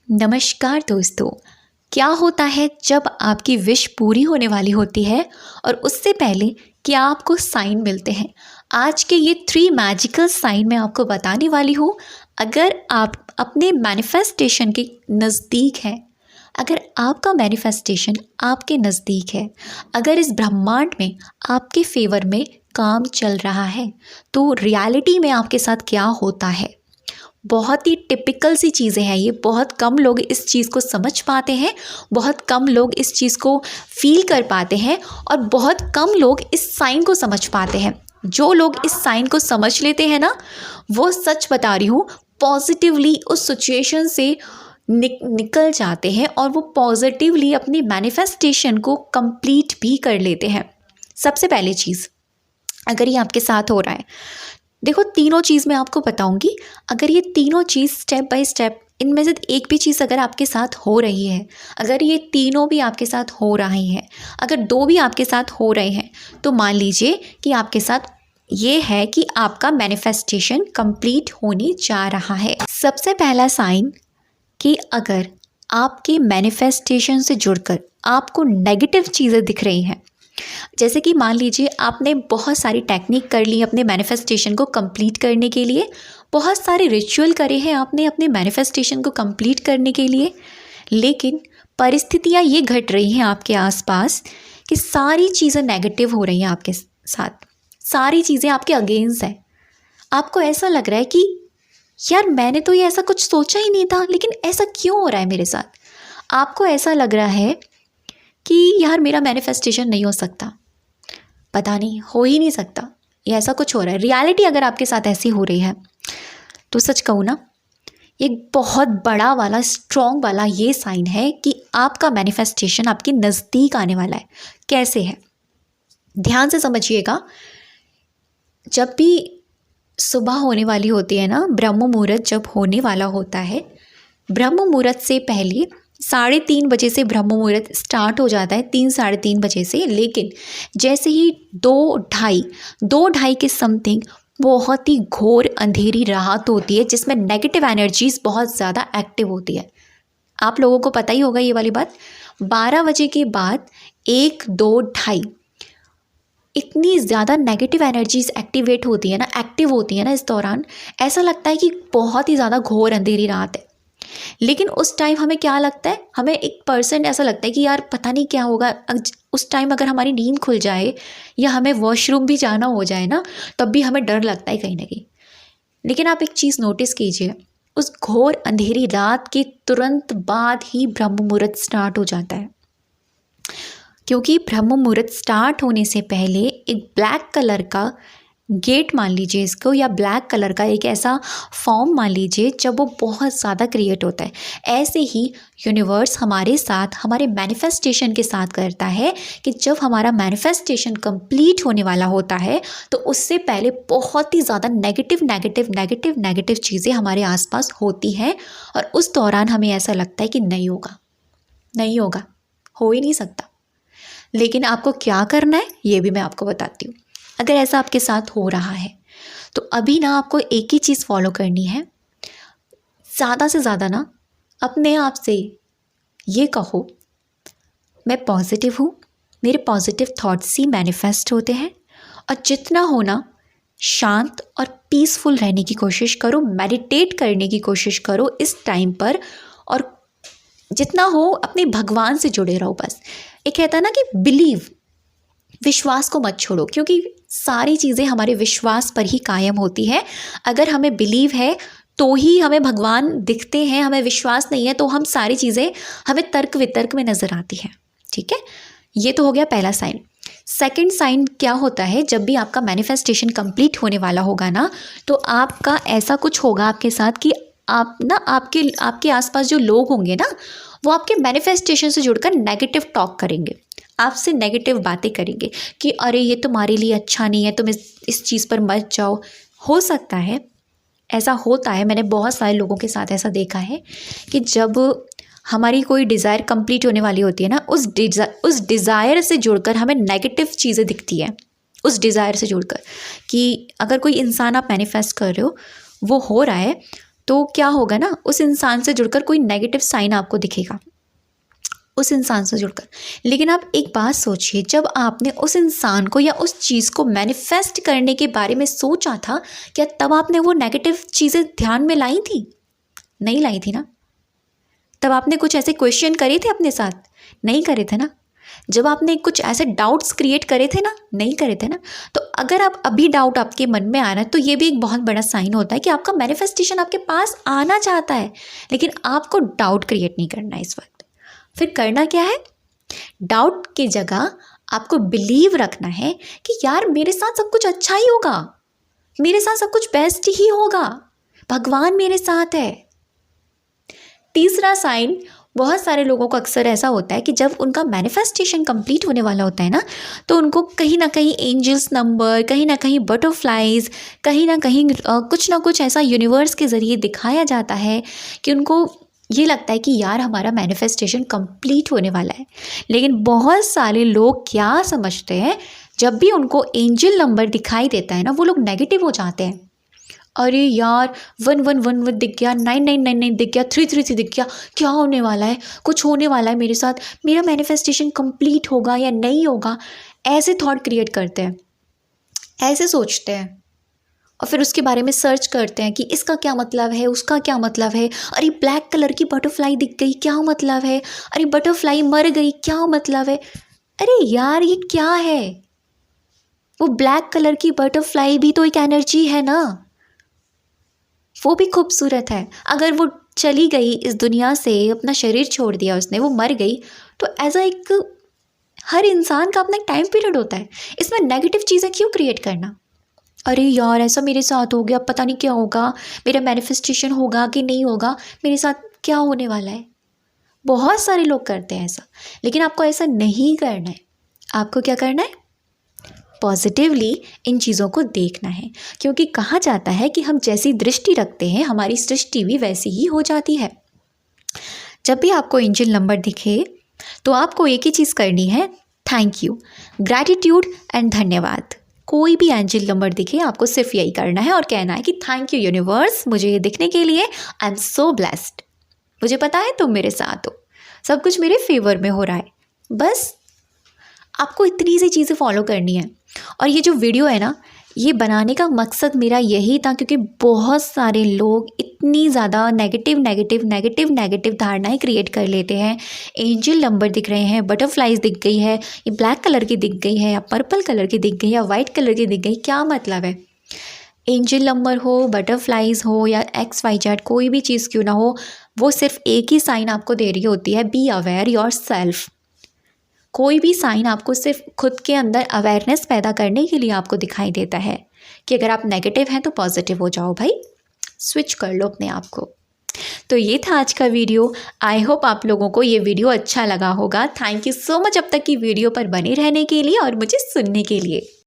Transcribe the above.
नमस्कार दोस्तों। क्या होता है जब आपकी विश पूरी होने वाली होती है और उससे पहले क्या आपको साइन मिलते हैं? आज के ये 3 मैजिकल साइन मैं आपको बताने वाली हूँ। अगर आप अपने मैनिफेस्टेशन के नज़दीक हैं, अगर आपका मैनिफेस्टेशन आपके नज़दीक है, अगर इस ब्रह्मांड में आपके फेवर में काम चल रहा है, तो रियलिटी में आपके साथ क्या होता है? बहुत ही टिपिकल सी चीज़ें हैं ये। बहुत कम लोग इस चीज़ को समझ पाते हैं, बहुत कम लोग इस चीज़ को फील कर पाते हैं और बहुत कम लोग इस साइन को समझ पाते हैं। जो लोग इस साइन को समझ लेते हैं ना, वो सच बता रही हूँ पॉजिटिवली उस सिचुएशन से निकल जाते हैं और वो पॉजिटिवली अपनी मैनिफेस्टेशन को कंप्लीट भी कर लेते हैं। सबसे पहली चीज़, अगर ये आपके साथ हो रहा है, देखो तीनों चीज़ मैं आपको बताऊंगी। अगर ये तीनों चीज़ स्टेप बाय स्टेप, इनमें से एक भी चीज़ अगर आपके साथ हो रही है, अगर ये तीनों भी आपके साथ हो रही हैं, अगर 2 भी आपके साथ हो रहे हैं, तो मान लीजिए कि आपके साथ ये है कि आपका मैनिफेस्टेशन कंप्लीट होने जा रहा है। सबसे पहला साइन कि अगर आपके मैनिफेस्टेशन से जुड़कर आपको नेगेटिव चीज़ें दिख रही हैं, जैसे कि मान लीजिए आपने बहुत सारी टेक्निक कर ली अपने मैनिफेस्टेशन को कंप्लीट करने के लिए, बहुत सारे रिचुअल करे हैं आपने अपने मैनिफेस्टेशन को कंप्लीट करने के लिए, लेकिन परिस्थितियाँ ये घट रही हैं आपके आसपास कि सारी चीज़ें नेगेटिव हो रही हैं आपके साथ, सारी चीज़ें आपके अगेंस्ट हैं। आपको ऐसा लग रहा है कि यार मैंने तो ये ऐसा कुछ सोचा ही नहीं था, लेकिन ऐसा क्यों हो रहा है मेरे साथ? आपको ऐसा लग रहा है कि यार मेरा मैनिफेस्टेशन नहीं हो सकता, पता नहीं, हो ही नहीं सकता, ये ऐसा कुछ हो रहा है। रियलिटी अगर आपके साथ ऐसी हो रही है तो सच कहूँ ना, एक बहुत बड़ा वाला स्ट्रॉन्ग वाला ये साइन है कि आपका मैनिफेस्टेशन आपके नज़दीक आने वाला है। कैसे है, ध्यान से समझिएगा। जब भी सुबह होने वाली होती है ना, ब्रह्म मुहूर्त जब होने वाला होता है, ब्रह्म मुहूर्त से पहले 3:30 बजे से ब्रह्म मुहूर्त स्टार्ट हो जाता है, 3-3:30 बजे से। लेकिन जैसे ही 2-2:30 के समथिंग बहुत ही घोर अंधेरी रात होती है, जिसमें नेगेटिव एनर्जीज बहुत ज़्यादा एक्टिव होती है। आप लोगों को पता ही होगा ये वाली बात। 12 बजे के बाद 1-2-2:30 इतनी ज़्यादा नेगेटिव एनर्जीज एक्टिव होती है ना, इस दौरान ऐसा लगता है कि बहुत ही ज़्यादा घोर अंधेरी रात है। लेकिन उस टाइम हमें क्या लगता है, हमें 1% ऐसा लगता है कि यार पता नहीं क्या होगा। उस टाइम अगर हमारी नींद खुल जाए या हमें वॉशरूम भी जाना हो जाए ना, तब भी हमें डर लगता है कहीं ना कहीं। लेकिन आप एक चीज़ नोटिस कीजिए, उस घोर अंधेरी रात के तुरंत बाद ही ब्रह्म मुहूर्त स्टार्ट हो जाता है। क्योंकि ब्रह्म मुहूर्त स्टार्ट होने से पहले एक ब्लैक कलर का गेट मान लीजिए इसको, या ब्लैक कलर का एक ऐसा फॉर्म मान लीजिए जब वो बहुत ज़्यादा क्रिएट होता है। ऐसे ही यूनिवर्स हमारे साथ, हमारे मैनिफेस्टेशन के साथ करता है कि जब हमारा मैनिफेस्टेशन कंप्लीट होने वाला होता है, तो उससे पहले बहुत ही ज़्यादा नेगेटिव चीज़ें हमारे आसपास होती हैं और उस दौरान हमें ऐसा लगता है कि नहीं होगा, हो ही नहीं सकता। लेकिन आपको क्या करना है ये भी मैं आपको बताती हूँ। अगर ऐसा आपके साथ हो रहा है तो अभी ना आपको एक ही चीज़ फॉलो करनी है। ज़्यादा से ज़्यादा ना अपने आप से ये कहो, मैं पॉजिटिव हूँ, मेरे पॉजिटिव थॉट्स ही मैनिफेस्ट होते हैं। और जितना हो ना, शांत और पीसफुल रहने की कोशिश करो, मेडिटेट करने की कोशिश करो इस टाइम पर, और जितना हो अपने भगवान से जुड़े रहो। बस एक कहता है ना कि बिलीव, विश्वास को मत छोड़ो, क्योंकि सारी चीज़ें हमारे विश्वास पर ही कायम होती है। अगर हमें बिलीव है तो ही हमें भगवान दिखते हैं, हमें विश्वास नहीं है तो हम सारी चीज़ें हमें तर्क वितर्क में नज़र आती हैं। ठीक है, ये तो हो गया पहला साइन। सेकंड साइन क्या होता है, जब भी आपका मैनिफेस्टेशन कंप्लीट होने वाला होगा ना, तो आपका ऐसा कुछ होगा आपके साथ कि आप ना, आपके आसपास जो लोग होंगे ना, वो आपके मैनिफेस्टेशन से जुड़कर नेगेटिव टॉक करेंगे, आपसे नेगेटिव बातें करेंगे कि अरे ये तुम्हारे लिए अच्छा नहीं है, तुम इस चीज़ पर मत जाओ। हो सकता है, ऐसा होता है, मैंने बहुत सारे लोगों के साथ ऐसा देखा है कि जब हमारी कोई डिज़ायर कंप्लीट होने वाली होती है ना, उस डिज़ायर से जुड़कर हमें नेगेटिव चीज़ें दिखती है। उस डिज़ायर से जुड़कर कि अगर कोई इंसान आप मैनिफेस्ट कर रहे हो, वो हो रहा है, तो क्या होगा ना, उस इंसान से जुड़कर कोई नेगेटिव साइन आपको दिखेगा उस इंसान से जुड़कर। लेकिन आप एक बात सोचिए, जब आपने उस इंसान को या उस चीज़ को मैनिफेस्ट करने के बारे में सोचा था, क्या तब आपने वो नेगेटिव चीज़ें ध्यान में लाई थी? नहीं लाई थी ना। तब आपने कुछ ऐसे क्वेश्चन करे थे अपने साथ? नहीं करे थे ना। जब आपने कुछ ऐसे डाउट्स क्रिएट करे थे ना? नहीं करे थे ना। तो अगर आप अभी डाउट आपके मन में आ रहा है तो ये भी एक बहुत बड़ा साइन होता है कि आपका मैनिफेस्टेशन आपके पास आना चाहता है, लेकिन आपको डाउट क्रिएट नहीं करना है इस वक्त। फिर करना क्या है? डाउट की जगह आपको बिलीव रखना है कि यार मेरे साथ सब कुछ अच्छा ही होगा, मेरे साथ सब कुछ बेस्ट ही होगा, भगवान मेरे साथ है। तीसरा साइन, बहुत सारे लोगों को अक्सर ऐसा होता है कि जब उनका मैनिफेस्टेशन कंप्लीट होने वाला होता है ना, तो उनको कहीं ना कहीं एंजल्स नंबर, कहीं ना कहीं बटरफ्लाइज, कहीं ना कहीं कुछ ना कुछ ऐसा यूनिवर्स के ज़रिए दिखाया जाता है कि उनको ये लगता है कि यार हमारा मैनिफेस्टेशन कंप्लीट होने वाला है। लेकिन बहुत सारे लोग क्या समझते हैं, जब भी उनको एंजल नंबर दिखाई देता है ना, वो लोग नेगेटिव हो जाते हैं। अरे यार 1111 दिख गया, 9999 दिख गया, 333 दिख गया, क्या होने वाला है, कुछ होने वाला है मेरे साथ, मेरा मैनिफेस्टेशन कंप्लीट होगा या नहीं होगा, ऐसे थॉट क्रिएट करते हैं, ऐसे सोचते हैं। और फिर उसके बारे में सर्च करते हैं कि इसका क्या मतलब है, उसका क्या मतलब है, अरे ब्लैक कलर की बटरफ्लाई दिख गई, क्या मतलब है, अरे बटरफ्लाई मर गई, क्या मतलब है। अरे यार ये क्या है, वो ब्लैक कलर की बटरफ्लाई भी तो एक एनर्जी है ना, वो भी खूबसूरत है। अगर वो चली गई इस दुनिया से, अपना शरीर छोड़ दिया उसने, वो मर गई, तो एज अ एक हर इंसान का अपना एक टाइम पीरियड होता है, इसमें नेगेटिव चीज़ें क्यों क्रिएट करना। अरे यार ऐसा मेरे साथ हो गया, पता नहीं क्या होगा, मेरा मैनिफेस्टेशन होगा कि नहीं होगा, मेरे साथ क्या होने वाला है। बहुत सारे लोग करते हैं ऐसा, लेकिन आपको ऐसा नहीं करना है। आपको क्या करना है? पॉजिटिवली इन चीज़ों को देखना है, क्योंकि कहा जाता है कि हम जैसी दृष्टि रखते हैं हमारी सृष्टि भी वैसी ही हो जाती है। जब भी आपको एंजल नंबर दिखे तो आपको एक ही चीज़ करनी है, थैंक यू, ग्रैटिट्यूड एंड धन्यवाद। कोई भी एंजल नंबर दिखे आपको सिर्फ यही करना है और कहना है कि थैंक यू यूनिवर्स, मुझे ये दिखने के लिए, आई एम सो ब्लेस्ड, मुझे पता है तुम मेरे साथ हो, सब कुछ मेरे फेवर में हो रहा है। बस आपको इतनी सी चीज़ें फॉलो करनी है। और ये जो वीडियो है ना, ये बनाने का मकसद मेरा यही था, क्योंकि बहुत सारे लोग इतनी ज़्यादा नेगेटिव धारणाएं क्रिएट कर लेते हैं। एंजल नंबर दिख रहे हैं, बटरफ्लाइज दिख गई है, ये ब्लैक कलर की दिख गई है या पर्पल कलर की दिख गई या वाइट कलर की दिख गई, क्या मतलब है। एंजल नंबर हो, बटरफ्लाइज हो या XYZ कोई भी चीज़ क्यों ना हो, वो सिर्फ एक ही साइन आपको दे रही होती है, बी अवेयर योर सेल्फ। कोई भी साइन आपको सिर्फ खुद के अंदर अवेयरनेस पैदा करने के लिए आपको दिखाई देता है कि अगर आप नेगेटिव हैं तो पॉजिटिव हो जाओ भाई, स्विच कर लो अपने आप को। तो ये था आज का वीडियो। आई होप आप लोगों को ये वीडियो अच्छा लगा होगा। थैंक यू सो मच अब तक की वीडियो पर बने रहने के लिए और मुझे सुनने के लिए।